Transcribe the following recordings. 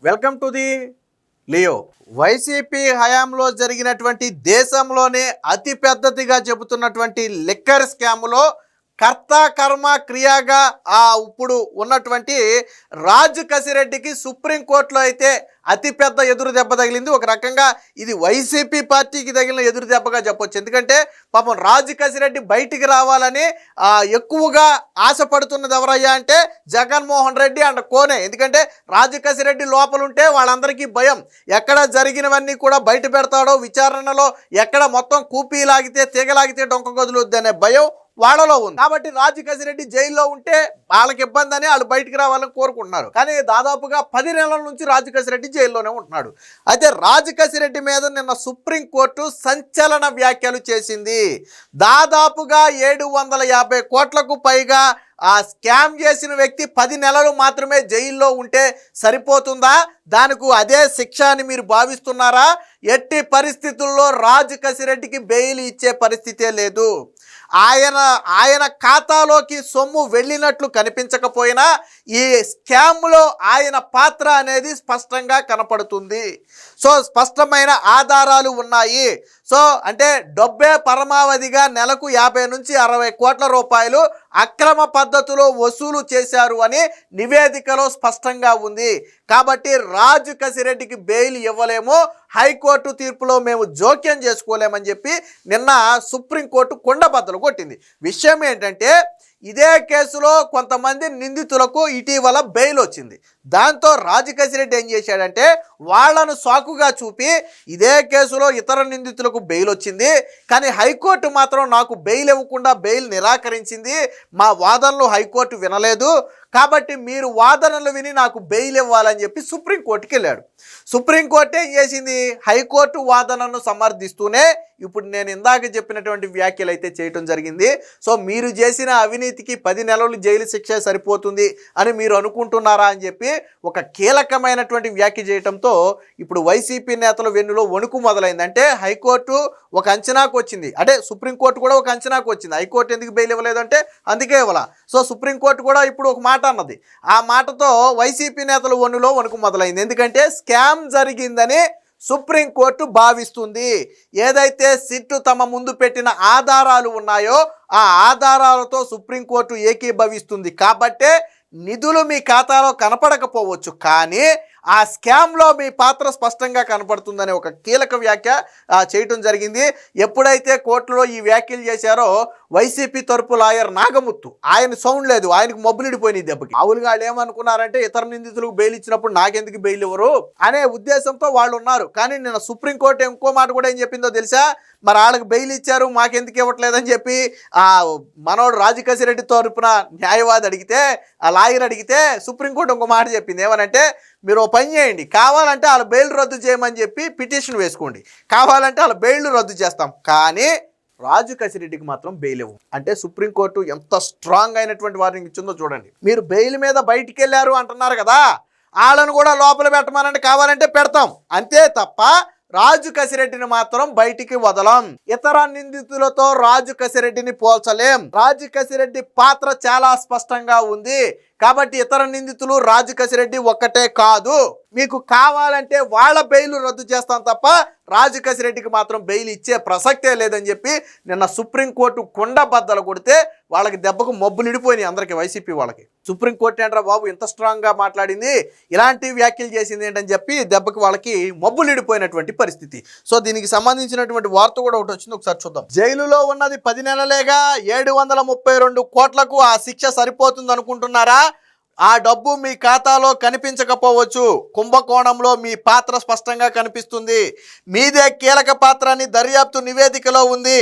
Welcome to the Leo. YCP హయాంలో జరిగినటువంటి దేశంలోనే అతి పెద్దదిగా చెబుతున్నటువంటి లిక్కర్ స్కామ్లో కర్త కర్మ క్రియాగా ఇప్పుడు ఉన్నటువంటి రాజు కసిరెడ్డికి సుప్రీంకోర్టులో అయితే అతిపెద్ద ఎదురు దెబ్బ తగిలింది. ఒక రకంగా ఇది వైసీపీ పార్టీకి తగిలిన ఎదురు దెబ్బగా చెప్పొచ్చు. ఎందుకంటే పాపం రాజు కసిరెడ్డి బయటికి రావాలని ఎక్కువగా ఆశపడుతున్నది ఎవరయ్యా అంటే జగన్మోహన్ రెడ్డి అండ్ కోనే. ఎందుకంటే రాజు కసిరెడ్డి లోపలుంటే వాళ్ళందరికీ భయం, ఎక్కడ జరిగినవన్నీ కూడా బయట పెడతాడో, విచారణలో ఎక్కడ మొత్తం కూపీ లాగితే తీగలాగితే డొంక గదులుద్ది అనే భయం వాళ్ళలో ఉంది. కాబట్టి రాజు కసిరెడ్డి జైల్లో ఉంటే వాళ్ళకి ఇబ్బంది అని వాళ్ళు బయటికి రావాలని కోరుకుంటున్నారు. కానీ దాదాపుగా 10 నెలల నుంచి రాజు కసిరెడ్డి జైల్లోనే ఉంటున్నాడు. అయితే రాజు కసిరెడ్డి మీద నిన్న సుప్రీంకోర్టు సంచలన వ్యాఖ్యలు చేసింది. దాదాపుగా 750 కోట్లకు పైగా స్కామ్ చేసిన వ్యక్తి 10 నెలలు మాత్రమే జైల్లో ఉంటే సరిపోతుందా? దానికి అదే శిక్ష అని మీరు భావిస్తున్నారా? ఎట్టి పరిస్థితుల్లో రాజు కసిరెడ్డికి బెయిల్ ఇచ్చే పరిస్థితే లేదు. ఆయన ఖాతాలోకి సొమ్ము వెళ్ళినట్లు కనిపించకపోయినా ఈ స్కామ్లో ఆయన పాత్ర అనేది స్పష్టంగా కనపడుతుంది. సో స్పష్టమైన ఆధారాలు ఉన్నాయి. సో అంటే డబ్బే పరమావధిగా నెలకు 50 నుంచి 60 కోట్ల రూపాయలు అక్రమ పద్ధతిలో వసూలు చేశారు అని నివేదికలో స్పష్టంగా ఉంది. కాబట్టి రాజు కసిరెడ్డికి బెయిల్ ఇవ్వలేము, హైకోర్టు తీర్పులో మేము జోక్యం చేసుకోలేమని చెప్పి నిన్న సుప్రీంకోర్టు కొండబద్దలు కొట్టింది. విషయం ఏంటంటే ఇదే కేసులో కొంతమంది నిందితులకు ఇటీవల బెయిల్ వచ్చింది. దాంతో రాజు కసిరెడ్డి ఏం చేశాడంటే వాళ్లను సాకుగా చూపి ఇదే కేసులో ఇతర నిందితులకు బెయిల్ వచ్చింది, కానీ హైకోర్టు మాత్రం నాకు బెయిల్ ఇవ్వకుండా బెయిల్ నిరాకరించింది, మా వాదనలు హైకోర్టు వినలేదు, కాబట్టి మీరు వాదనలు విని నాకు బెయిల్ ఇవ్వాలని చెప్పి సుప్రీంకోర్టుకి వెళ్ళాడు. సుప్రీంకోర్టు ఏం చేసింది? హైకోర్టు వాదనను సమర్థిస్తూనే ఇప్పుడు నేను ఇందాక చెప్పినటువంటి వ్యాఖ్యలు అయితే చేయటం జరిగింది. సో మీరు చేసిన అవినీతికి 10 నెలలు జైలు శిక్ష సరిపోతుంది అని మీరు అనుకుంటున్నారా అని చెప్పి ఒక కీలకమైనటువంటి వ్యాఖ్య చేయడంతో ఇప్పుడు వైసీపీ నేతల వెన్నులో వణుకు మొదలైంది. అంటే హైకోర్టు ఒక అంచనాకు వచ్చింది, అంటే సుప్రీంకోర్టు కూడా ఒక అంచనాకు వచ్చింది. హైకోర్టు ఎందుకు బెయిల్ ఇవ్వలేదంటే అందుకే ఇవ్వాల. సో సుప్రీంకోర్టు కూడా ఇప్పుడు ఒక మాట అన్నది. ఆ మాటతో వైసీపీ నేతల వన్నులో వణుకు మొదలైంది. ఎందుకంటే స్కామ్ జరిగిందని సుప్రీంకోర్టు భావిస్తుంది. ఏదైతే సిట్టు తమ ముందు పెట్టిన ఆధారాలు ఉన్నాయో ఆ ఆధారాలతో సుప్రీంకోర్టు ఏకీభవిస్తుంది. కాబట్టే నిధులు మీ ఖాతాలో కనపడకపోవచ్చు, కానీ ఆ స్కామ్లో మీ పాత్ర స్పష్టంగా కనపడుతుందనే ఒక కీలక వ్యాఖ్య చేయటం జరిగింది. ఎప్పుడైతే కోర్టులో ఈ వ్యాఖ్యలు చేశారో వైసీపీ తరపు లాయర్ నాగముత్తు, ఆయన సౌండ్ లేదు, ఆయనకు మొబ్బులిడిపోయినాయి దెబ్బకి. మామూలుగా వాళ్ళు ఏమనుకున్నారంటే ఇతర నిందితులకు బెయిల్ ఇచ్చినప్పుడు నాకెందుకు బెయిల్ ఇవ్వరు అనే ఉద్దేశంతో వాళ్ళు ఉన్నారు. కానీ నిన్న సుప్రీంకోర్టు ఇంకో మాట కూడా ఏం చెప్పిందో తెలుసా? మరి వాళ్ళకి బెయిల్ ఇచ్చారు మాకెందుకు ఇవ్వట్లేదని చెప్పి మనోడు రాజు కసిరెడ్డి తరపున న్యాయవాది అడిగితే, ఆ లాయర్ అడిగితే సుప్రీంకోర్టు ఇంకో మాట చెప్పింది. ఏమనంటే మీరు ఓ పని చేయండి, కావాలంటే వాళ్ళ బెయిల్ రద్దు చేయమని చెప్పి పిటిషన్ వేసుకోండి, కావాలంటే వాళ్ళ బెయిల్ రద్దు చేస్తాం, కానీ రాజు కసిరెడ్డికి మాత్రం బెయిల్ ఇవ్వం. అంటే సుప్రీంకోర్టు ఎంత స్ట్రాంగ్ అయినటువంటి వార్నింగ్ ఇచ్చిందో చూడండి. మీరు బెయిల్ మీద బయటికి వెళ్ళారు అంటున్నారు కదా, వాళ్ళను కూడా లోపల పెట్టమనండి, కావాలంటే పెడతాం, అంతే తప్ప రాజు కసిరెడ్డిని మాత్రం బయటికి వదలం. ఇతర నిందితులతో రాజు కసిరెడ్డిని పోల్చలేం. రాజు కసిరెడ్డి పాత్ర చాలా స్పష్టంగా ఉంది. కాబట్టి ఇతర నిందితులు రాజు కసిరెడ్డి ఒక్కటే కాదు. మీకు కావాలంటే వాళ్ళ బెయిల్ రద్దు చేస్తాం తప్ప రాజు కసిరెడ్డికి మాత్రం బెయిల్ ఇచ్చే ప్రసక్తే లేదని చెప్పి నిన్న సుప్రీంకోర్టు కొండబద్దలు కొడితే వాళ్ళకి దెబ్బకు మబ్బులు ఇడిపోయినాయి అందరికీ, వైసీపీ వాళ్ళకి. సుప్రీంకోర్టు ఏంట్రా బాబు ఇంత స్ట్రాంగ్గా మాట్లాడింది, ఇలాంటి వ్యాఖ్యలు చేసింది ఏంటని చెప్పి దెబ్బకి వాళ్ళకి మబ్బులు ఇడిపోయినటువంటి పరిస్థితి. సో దీనికి సంబంధించినటువంటి వార్త కూడా ఒకటి వచ్చింది, ఒకసారి చూద్దాం. జైలులో ఉన్నది 10 నెలలేగా 732 కోట్లకు ఆ శిక్ష సరిపోతుంది అనుకుంటున్నారా? ఆ డబ్బు మీ ఖాతాలో కనిపించకపోవచ్చు, కుంభకోణంలో మీ పాత్ర స్పష్టంగా కనిపిస్తుంది. మీదే కీలక పాత్ర అని దర్యాప్తు నివేదికలో ఉంది.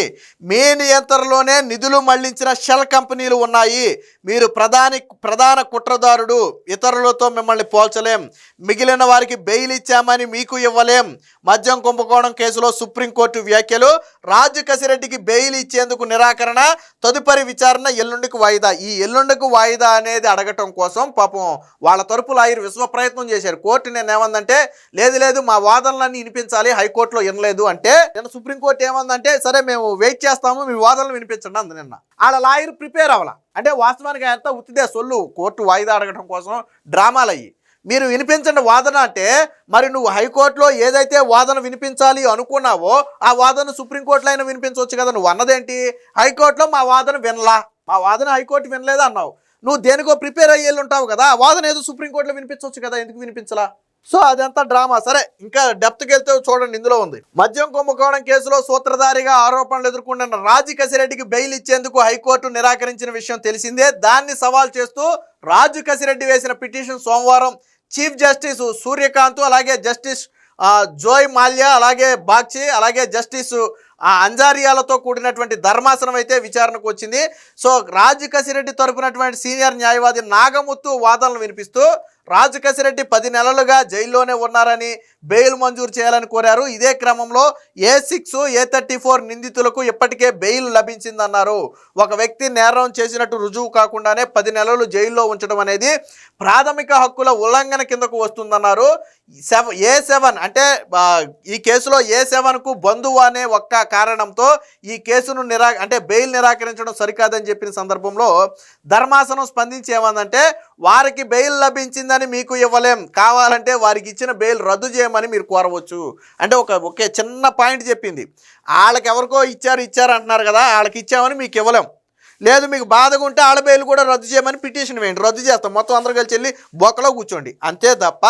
మీ నియంత్రణలోనే నిధులు మళ్లించిన షెల్ కంపెనీలు ఉన్నాయి. మీరు ప్రధాన కుట్రదారుడు. ఇతరులతో మిమ్మల్ని పోల్చలేం. మిగిలిన వారికి బెయిల్ ఇచ్చామని మీకు ఇవ్వలేం. మద్యం కుంభకోణం కేసులో సుప్రీంకోర్టు వ్యాఖ్యలు. రాజు కసిరెడ్డికి బెయిల్ ఇచ్చేందుకు నిరాకరణ. తదుపరి విచారణ ఎల్లుండికి వాయిదా. ఈ ఎల్లుండికి వాయిదా అనేది అడగటం కోసం పాపం వాళ్ళ తరపు లాయర్ విశ్వ ప్రయత్నం చేశారు. కోర్టు నేను ఏమందంటే లేదు మా వాదనలన్నీ వినిపించాలి, హైకోర్టులో వినలేదు అంటే నిన్న సుప్రీంకోర్టు ఏమందంటే సరే మేము వెయిట్ చేస్తాము, మీ వాదనలు వినిపించండి అంది. నిన్న వాళ్ళ లాయర్ ప్రిపేర్ అవ్వాల. అంటే వాస్తవానికి అంతా ఉత్తిదే సొల్లు, కోర్టు వాయిదా అడగడం కోసం డ్రామాలు అయ్యి. మీరు వినిపించండి వాదన అంటే, మరి నువ్వు హైకోర్టులో ఏదైతే వాదన వినిపించాలి అనుకున్నావో ఆ వాదన సుప్రీంకోర్టులో అయినా వినిపించవచ్చు కదా. నువ్వు అన్నదేంటి, హైకోర్టులో మా వాదన వినలా, మా వాదన హైకోర్టు వినలేదు అన్నావు. నువ్వు దేనికో ప్రిపేర్ అయ్యేళ్ళు ఉంటావు కదా, ఆ వాదన ఏదో సుప్రీంకోర్టులో వినిపించవచ్చు కదా, ఎందుకు వినిపించలా? సో అదంతా డ్రామా. సరే, ఇంకా డెప్త్కి వెళ్తే చూడండి, ఇందులో ఉంది. మద్యం కుంభకోణం కేసులో సూత్రధారిగా ఆరోపణలు ఎదుర్కొంటున్న రాజీ కసిరెడ్డికి బెయిల్ ఇచ్చేందుకు హైకోర్టు నిరాకరించిన విషయం తెలిసిందే. దాన్ని సవాల్ చేస్తూ రాజు కసిరెడ్డి వేసిన పిటిషన్ సోమవారం చీఫ్ జస్టిస్ సూర్యకాంత్, అలాగే జస్టిస్ జోయ్ మాల్యా, అలాగే బాగ్చి, అలాగే జస్టిస్ అంజారియాలతో కూడినటువంటి ధర్మాసనం అయితే విచారణకు వచ్చింది. సో రాజు కసిరెడ్డి తరపునటువంటి సీనియర్ న్యాయవాది నాగముత్తు వాదనలు వినిపిస్తూ రాజు కసిరెడ్డి 10 నెలలుగా జైల్లోనే ఉన్నారని బెయిల్ మంజూరు చేయాలని కోరారు. ఇదే క్రమంలో A6, A34 నిందితులకు ఇప్పటికే బెయిల్ లభించిందన్నారు. ఒక వ్యక్తి నేరం చేసినట్టు రుజువు కాకుండానే 10 నెలలు జైల్లో ఉంచడం అనేది ప్రాథమిక హక్కుల ఉల్లంఘన కిందకు వస్తుందన్నారు. A7 అంటే ఈ కేసులో A7కు బంధువు అనే ఒక్క కారణంతో ఈ కేసును అంటే బెయిల్ నిరాకరించడం సరికాదని చెప్పిన సందర్భంలో ధర్మాసనం స్పందించి ఏమందంటే, వారికి బెయిల్ లభించిందని మీకు ఇవ్వలేం, కావాలంటే వారికి ఇచ్చిన బెయిల్ రద్దు చేయమని మీరు కోరవచ్చు. అంటే ఒకే చిన్న పాయింట్ చెప్పింది. వాళ్ళకి ఎవరికో ఇచ్చారు అంటున్నారు కదా, వాళ్ళకి ఇచ్చామని మీకు ఇవ్వలేం, లేదు మీకు బాధగా ఉంటే వాళ్ళ బెయిల్ కూడా రద్దు చేయమని పిటిషన్ వేయండి, రద్దు చేస్తాం, మొత్తం అందరూ కలిసి వెళ్ళి బొక్కలో కూర్చోండి, అంతే తప్ప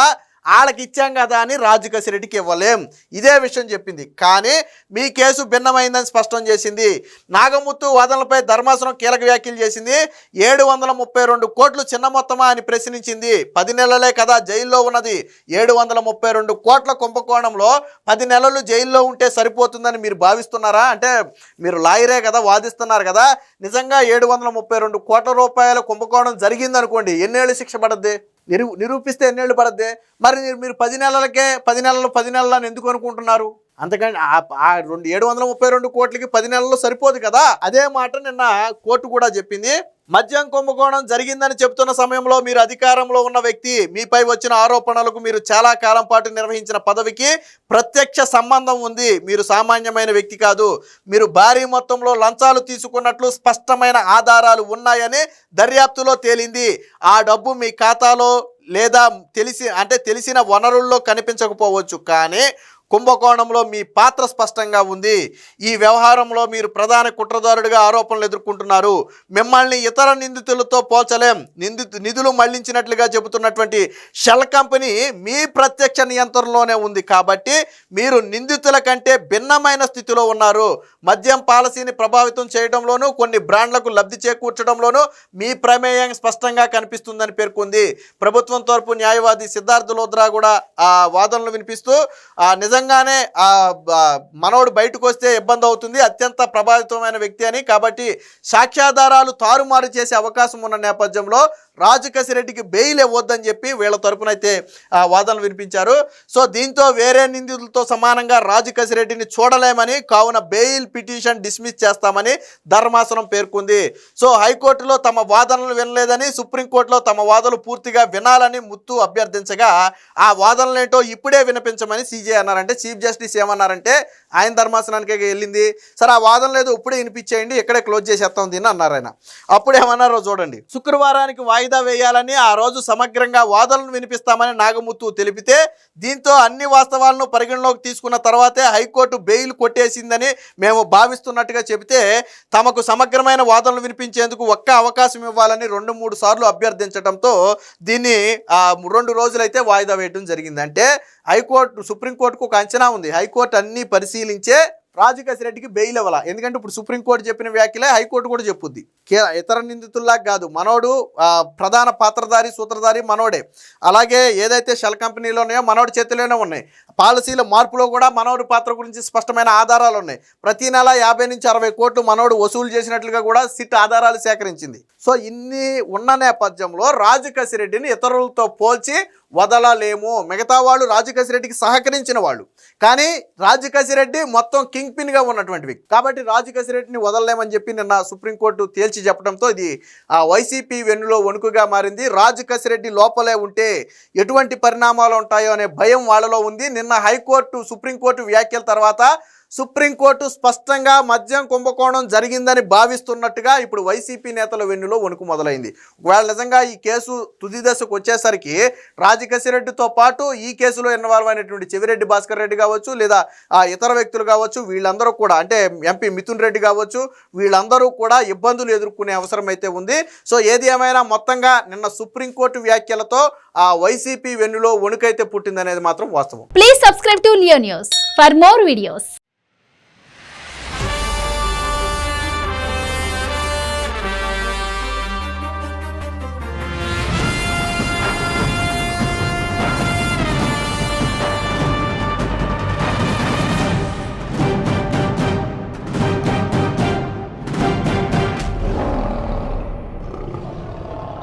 వాళ్ళకి ఇచ్చాం కదా అని రాజు కసిరెడ్డికి ఇవ్వలేం. ఇదే విషయం చెప్పింది. కానీ మీ కేసు భిన్నమైందని స్పష్టం చేసింది. నాగముత్తు వాదనలపై ధర్మాసనం కీలక వ్యాఖ్యలు చేసింది. 732 కోట్లు చిన్న మొత్తమా అని ప్రశ్నించింది. 10 నెలలే కదా జైల్లో ఉన్నది. 732 కోట్ల కుంభకోణంలో 10 నెలలు జైల్లో ఉంటే సరిపోతుందని మీరు భావిస్తున్నారా? అంటే మీరు లాయరే కదా, వాదిస్తున్నారు కదా. నిజంగా 732 కోట్ల రూపాయల కుంభకోణం జరిగిందనుకోండి, ఎన్నేళ్ళు శిక్ష పడద్ది? నిరూపిస్తే ఎన్నేళ్ళు పడద్ది? మరి మీరు 10 నెలలకే 10 నెలలు అని ఎందుకు అనుకుంటున్నారు? అంతకంటే 732 కోట్లకి 10 నెలల్లో సరిపోదు కదా. అదే మాట నిన్న కోర్టు కూడా చెప్పింది. మద్యం కుంభకోణం జరిగిందని చెబుతున్న సమయంలో మీరు అధికారంలో ఉన్న వ్యక్తి, మీపై వచ్చిన ఆరోపణలకు మీరు చాలా కాలం పాటు నిర్వహించిన పదవికి ప్రత్యక్ష సంబంధం ఉంది. మీరు సామాన్యమైన వ్యక్తి కాదు. మీరు భారీ మొత్తంలో లంచాలు తీసుకున్నట్లు స్పష్టమైన ఆధారాలు ఉన్నాయని దర్యాప్తులో తేలింది. ఆ డబ్బు మీ ఖాతాలో లేదా తెలిసిన వనరుల్లో కనిపించకపోవచ్చు, కానీ కుంభకోణంలో మీ పాత్ర స్పష్టంగా ఉంది. ఈ వ్యవహారంలో మీరు ప్రధాన కుట్రదారుడిగా ఆరోపణలు ఎదుర్కొంటున్నారు. మిమ్మల్ని ఇతర నిందితులతో పోల్చలేం. నిధులు మళ్లించినట్లుగా చెబుతున్నటువంటి షెల్ కంపెనీ మీ ప్రత్యక్ష నియంత్రణలోనే ఉంది, కాబట్టి మీరు నిందితుల కంటే భిన్నమైన స్థితిలో ఉన్నారు. మద్యం పాలసీని ప్రభావితం చేయడంలోనూ కొన్ని బ్రాండ్లకు లబ్ధి చేకూర్చడంలోనూ మీ ప్రమేయం స్పష్టంగా కనిపిస్తుందని పేర్కొంది. ప్రభుత్వం తరపు న్యాయవాది సిద్ధార్థ లోద్రా కూడా ఆ వాదనలు వినిపిస్తూ నిజంగానే మనోడు బయటకు వస్తే ఇబ్బంది అవుతుంది, అత్యంత ప్రభావితమైన వ్యక్తి అని, కాబట్టి సాక్ష్యాధారాలు తారుమారు చేసే అవకాశం ఉన్న నేపథ్యంలో రాజు కసిరెడ్డికి బెయిల్ ఇవ్వద్దని చెప్పి వీళ్ళ తరపునైతే వాదనలు వినిపించారు. సో దీంతో వేరే నిందితులతో సమానంగా రాజు కసిరెడ్డిని చూడలేమని, కావున బెయిల్ పిటిషన్ డిస్మిస్ చేస్తామని ధర్మాసనం పేర్కొంది. సో హైకోర్టులో తమ వాదనలు వినలేదని, సుప్రీంకోర్టులో తమ వాదనలు పూర్తిగా వినాలని ముత్తు అభ్యర్థించగా ఆ వాదనలేంటో ఇప్పుడే వినిపించమని సీజే అన్నారంటే. చీఫ్ జస్టిస్ ఏమన్నారంటే, ఆయన ధర్మాసనానికి వెళ్ళింది, సరే ఆ వాదన లేదు ఇప్పుడే వినిపించేయండి, ఇక్కడే క్లోజ్ చేసేస్తాం దీన్ని అన్నారు ఆయన. అప్పుడు ఏమన్నారో చూడండి. శుక్రవారానికి వాయిదా వేయాలని, ఆ రోజు సమగ్రంగా వాదనలు వినిపిస్తామని నాగముత్తు తెలిపితే, దీంతో అన్ని వాస్తవాలను పరిగణలోకి తీసుకున్న తర్వాతే హైకోర్టు బెయిల్ కొట్టేసిందని మేము భావిస్తున్నట్టుగా చెబితే, తమకు సమగ్రమైన వాదనలు వినిపించేందుకు ఒక్క అవకాశం ఇవ్వాలని 2-3 సార్లు అభ్యర్థించడంతో దీన్ని 2 రోజులైతే వాయిదా వేయడం జరిగింది. అంటే సుప్రీంకోర్టుకు ఒక అంచనా ఉంది. హైకోర్టు అన్ని పరిశీలించే రాజు కసిరెడ్డికి బెయిల్ ఇవ్వాల. ఎందుకంటే ఇప్పుడు సుప్రీంకోర్టు చెప్పిన వ్యాఖ్యలే హైకోర్టు కూడా చెప్పుద్ది. ఇతర నిందితుల్లాగా కాదు, మనోడు ప్రధాన పాత్రధారి సూత్రధారి మనోడే. అలాగే ఏదైతే షెల్ కంపెనీలో ఉన్నాయో మనోడి చేతిలోనే ఉన్నాయి. పాలసీల మార్పులో కూడా మనోడి పాత్ర గురించి స్పష్టమైన ఆధారాలు ఉన్నాయి. ప్రతి నెల 50 నుంచి 60 కోట్లు మనోడు వసూలు చేసినట్లుగా కూడా సిట్ ఆధారాలు సేకరించింది. సో ఇన్ని ఉన్న నేపథ్యంలో రాజు కసిరెడ్డిని ఇతరులతో పోల్చి వదలలేము. మిగతా వాళ్ళు రాజు కసిరెడ్డికి సహకరించిన వాళ్ళు, కానీ రాజు కసిరెడ్డి మొత్తం కింగ్ పిన్గా ఉన్నటువంటి వ్యక్తి, కాబట్టి రాజు కసిరెడ్డిని వదలలేమని చెప్పి నిన్న సుప్రీంకోర్టు తేల్చి చెప్పడంతో ఇది వైసీపీ వెన్నులో వణుకుగా మారింది. రాజు కసిరెడ్డి లోపలే ఉంటే ఎటువంటి పరిణామాలు ఉంటాయో అనే భయం వాళ్ళలో ఉంది. నిన్న సుప్రీంకోర్టు వ్యాఖ్యల తర్వాత సుప్రీంకోర్టు స్పష్టంగా మద్యం కుంభకోణం జరిగిందని భావిస్తున్నట్టుగా ఇప్పుడు వైసీపీ నేతల వెన్నులో వణుకు మొదలైంది. ఒకవేళ నిజంగా ఈ కేసు తుది దశకు వచ్చేసరికి రాజకేశిరెడ్డితో పాటు ఈ కేసులో ఇన్వాల్వ్ అయినటువంటి చెవిరెడ్డి భాస్కర్ రెడ్డి కావచ్చు, లేదా ఇతర వ్యక్తులు కావచ్చు, వీళ్ళందరూ కూడా అంటే ఎంపీ మిథున్ రెడ్డి కావచ్చు, వీళ్ళందరూ కూడా ఇబ్బందులు ఎదుర్కొనే అవసరం అయితే ఉంది. సో ఏది ఏమైనా మొత్తంగా నిన్న సుప్రీంకోర్టు వ్యాఖ్యలతో ఆ వైసీపీ వెన్నులో వణుకైతే పుట్టిందనేది మాత్రం వాస్తవం. Please subscribe to Leo news for more videos.